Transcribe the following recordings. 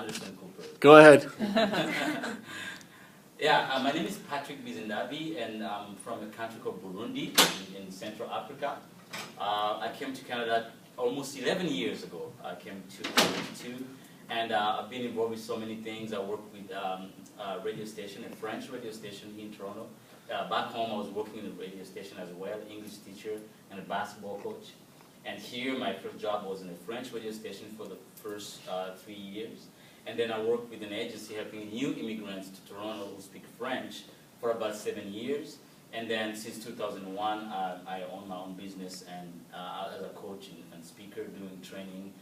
Anderson Cooper. Go ahead. Yeah, my name is Patrick Bizindavyi, and I'm from a country called Burundi in Central Africa. I came to Canada almost 11 years ago. I came to 2022, and I've been involved with so many things. I work with a radio station, a French radio station in Toronto. Back home, I was working in a radio station as well, English teacher and a basketball coach. And here, my first job was in a French radio station for the first 3 years. And then I worked with an agency helping new immigrants to Toronto who speak French for about 7 years. And then since 2001, I own my own business and as a coach and speaker, doing training,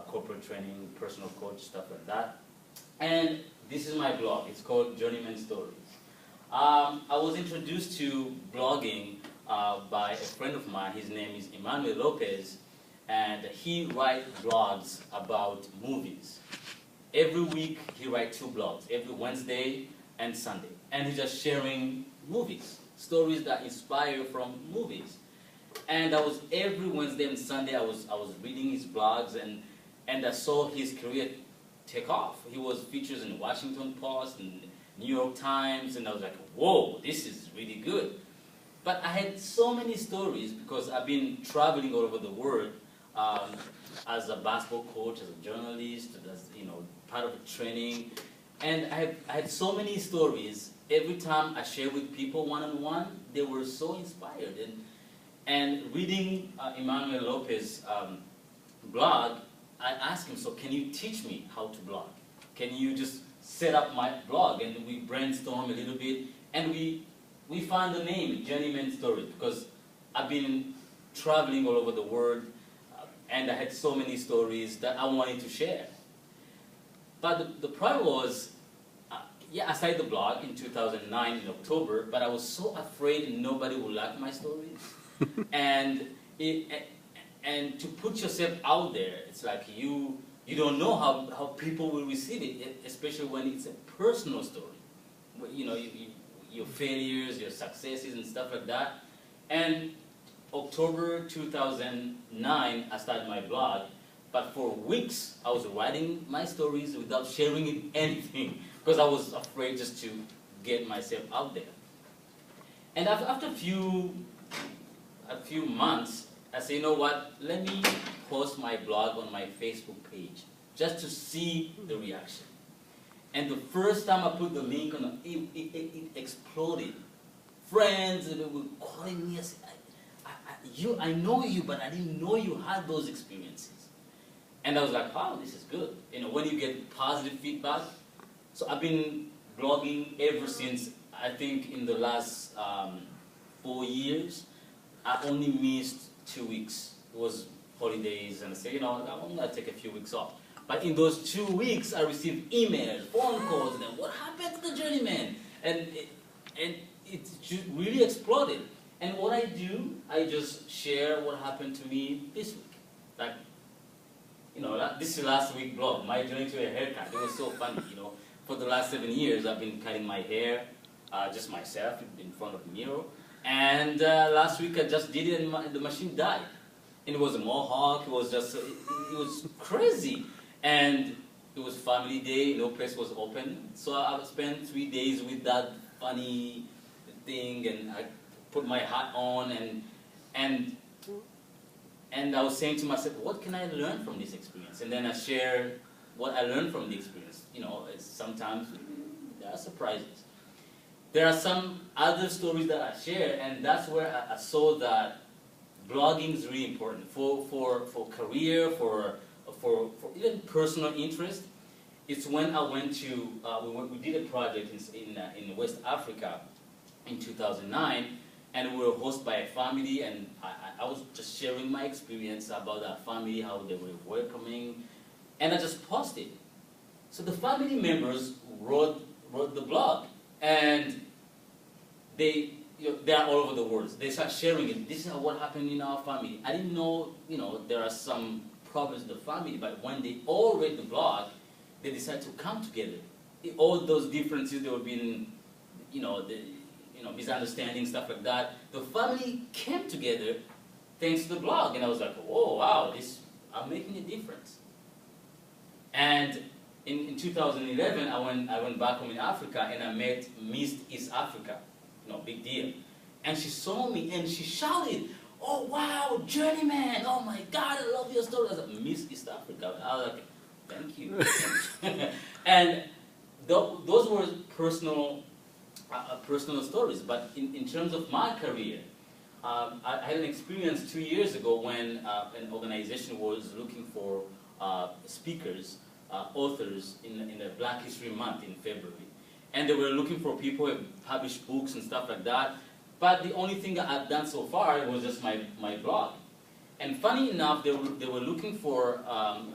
corporate training, personal coach, stuff like that. And this is my blog. It's called Journeyman Stories. I was introduced to blogging by a friend of mine. His name is Emmanuel Lopez, and he writes blogs about movies. Every week he writes 2 blogs, every Wednesday and Sunday. And he's just sharing movies, stories that inspire from movies. And I was every Wednesday and Sunday I was reading his blogs, and I saw his career take off. He was featured in the Washington Post and New York Times, and I was like, whoa, this is really good. But I had so many stories because I've been traveling all over the world as a basketball coach, as a journalist, as part of training, and I had so many stories. Every time I share with people one-on-one, they were so inspired. And reading Emmanuel Lopez's blog, I asked him, so can you teach me how to blog? Can you just set up my blog? And we brainstorm a little bit, and we found the name, Journeyman Stories, because I've been traveling all over the world, and I had so many stories that I wanted to share. But the problem was, yeah, I started the blog in 2009 in October, but I was so afraid nobody would like my stories. and to put yourself out there, it's like you don't know how people will receive it, especially when it's a personal story. Your failures, your successes, and stuff like that. And October 2009, I started my blog, but for weeks I was writing my stories without sharing anything because I was afraid just to get myself out there. And after a few months, I said, you know what, let me post my blog on my Facebook page just to see the reaction. And the first time I put the link on, it exploded. Friends were calling me and saying, I know you, but I didn't know you had those experiences. And I was like, oh, this is good. When you get positive feedback. So I've been blogging ever since, I think in the last 4 years. I only missed 2 weeks. It was holidays, and I said, I'm going to take a few weeks off. But in those 2 weeks, I received emails, phone calls, and what happened to the Journeyman? And it just really exploded. And what I do, I just share what happened to me this week. Like, this is last week blog, my journey to a haircut. It was so funny, For the last 7 years, I've been cutting my hair, just myself in front of the mirror. And last week I just did it and the machine died. And it was a mohawk, it was crazy. And it was family day, no place was open. So I spent 3 days with that funny thing, and I put my hat on, and I was saying to myself, what can I learn from this experience? And then I shared what I learned from the experience. Sometimes there are surprises. There are some other stories that I share, and that's where I saw that blogging is really important for career, for even personal interest. It's when I went to, we did a project in West Africa in 2009, and we were hosted by a family, and I was just sharing my experience about that family, how they were welcoming, and I just posted. So the family members wrote the blog, and they are all over the world. They start sharing it. This is what happened in our family. I didn't know, there are some problems in the family, but when they all read the blog, they decided to come together. All those differences, there were been, misunderstandings, stuff like that. The family came together thanks to the blog, and I was like, oh wow, I'm making a difference. And in 2011, I went back home in Africa and I met Miss East Africa. Big deal. And she saw me and she shouted, "Oh wow, journeyman! Oh my God, I love your story." I was like, "Miss East Africa." I was like, "Thank you." And those were personal stories. But in terms of my career, I had an experience 2 years ago when an organization was looking for speakers, authors in the Black History Month in February. And they were looking for people who publish books and stuff like that. But the only thing that I've done so far was just my blog. And funny enough, they were looking for an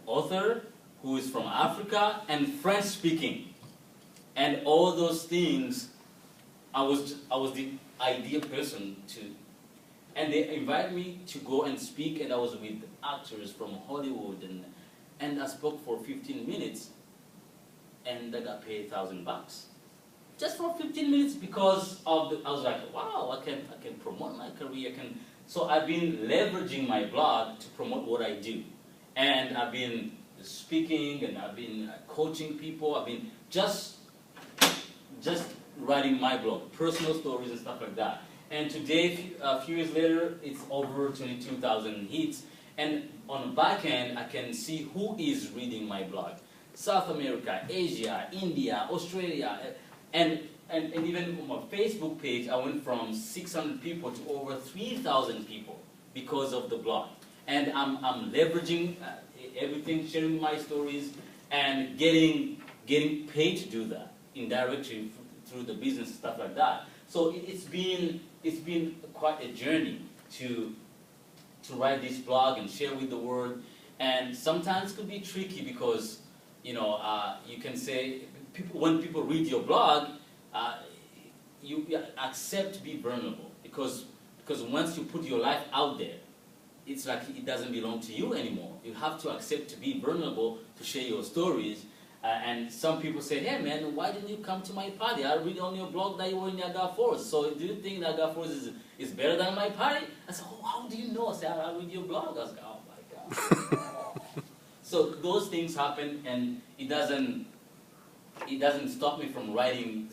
author who is from Africa and French speaking. And all those things, I was the ideal person to. And they invited me to go and speak, and I was with actors from Hollywood, and I spoke for 15 minutes, and I got paid $1,000 just for 15 minutes because I was like, wow, I can promote my career. So I've been leveraging my blog to promote what I do, and I've been speaking, and I've been coaching people. I've been just writing my blog, personal stories and stuff like that. And today, a few years later, it's over 22,000 hits. And on the back end, I can see who is reading my blog. South America, Asia, India, Australia, and even on my Facebook page, I went from 600 people to over 3,000 people because of the blog. And I'm leveraging everything, sharing my stories, and getting paid to do that indirectly through the business, stuff like that. So it's been quite a journey to write this blog and share with the world. And sometimes it could be tricky because you can say when people read your blog, you accept to be vulnerable because once you put your life out there, it's like it doesn't belong to you anymore. You have to accept to be vulnerable to share your stories. And some people say, "Hey man, why didn't you come to my party? I read on your blog that you were in Niagara Falls. So do you think Niagara Falls is better than my party?" I said, "Oh, how do you know?" I said, "I read your blog." I was like, "Oh my God." So those things happen, and it doesn't stop me from writing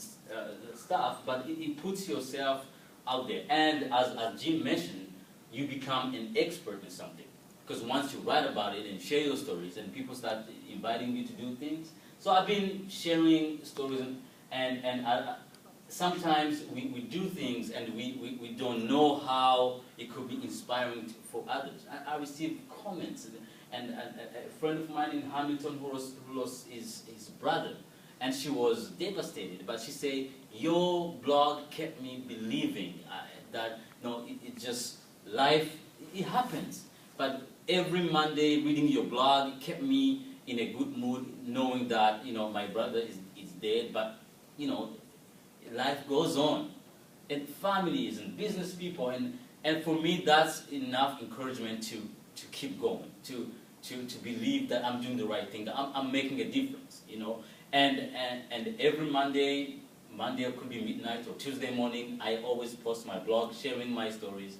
stuff, but it puts yourself out there. And as Jim mentioned, you become an expert in something. Because once you write about it and share your stories, and people start inviting you to do things. So I've been sharing stories, and sometimes we do things and we don't know how it could be inspiring for others. I receive comments, and a friend of mine in Hamilton who lost his brother, and she was devastated, but she said, "Your blog kept me believing that it just, life, it happens. But every Monday reading your blog kept me in a good mood, knowing that my brother is dead, but life goes on, and families and business people, and for me that's enough encouragement to keep going, to believe that I'm doing the right thing, that I'm making a difference, and every Monday it could be midnight or Tuesday morning, I always post my blog sharing my stories,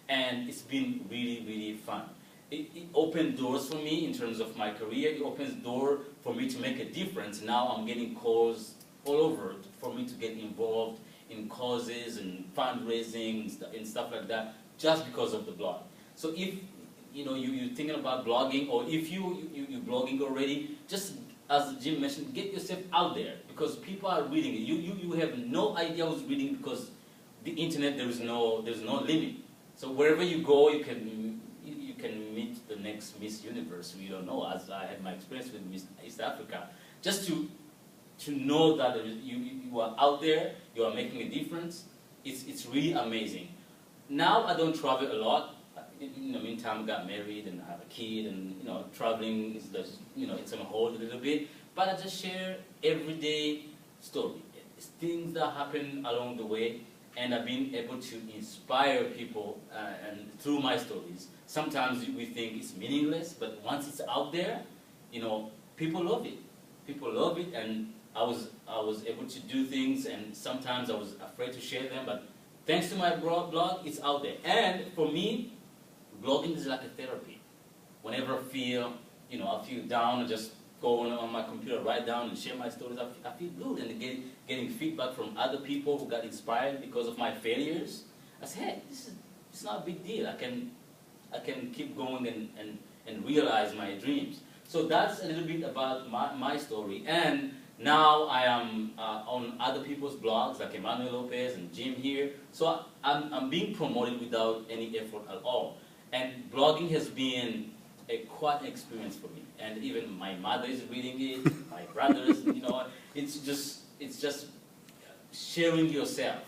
and it's been really, really fun. It opened doors for me in terms of my career. It opens door for me to make a difference. Now I'm getting calls all over for me to get involved in causes and fundraising and stuff like that, just because of the blog. So if you're thinking about blogging, or if you're blogging already, just as Jim mentioned, get yourself out there, because people are reading it. You have no idea who's reading, because the internet, there's no limit. So wherever you go, you can meet the next Miss Universe. You don't know, as I had my experience with Miss East Africa. Just to know that you are out there, you are making a difference. It's really amazing. Now I don't travel a lot. In the meantime, I got married and I have a kid, and traveling is just, it's on hold a little bit. But I just share everyday story. It's things that happen along the way. And I've been able to inspire people and through my stories. Sometimes we think it's meaningless, but once it's out there, people love it. People love it, and I was able to do things, and sometimes I was afraid to share them, but thanks to my blog, it's out there. And for me, blogging is like a therapy. Whenever I feel down, I just go on my computer, write down and share my stories, I feel good. And getting feedback from other people who got inspired because of my failures. I say, hey, it's not a big deal. I can keep going and realize my dreams. So that's a little bit about my story. And now I am on other people's blogs, like Emmanuel Lopez and Jim here. So I'm being promoted without any effort at all. And blogging has been quite an experience for me. And even my mother is reading it, my brothers, it's just sharing yourself.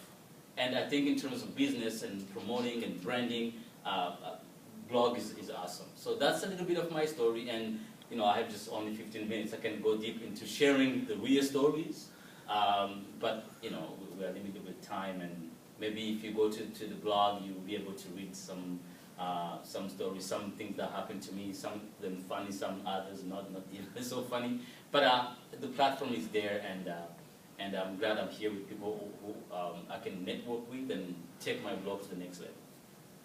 And I think in terms of business and promoting and branding, blog is awesome. So that's a little bit of my story, and I have just only 15 minutes. I can go deep into sharing the real stories, but we are limited with time, and maybe if you go to the blog, you'll be able to read some stories, some things that happened to me, some of them funny, some others not even so funny. But the platform is there, and I'm glad I'm here with people who I can network with and take my blog to the next level.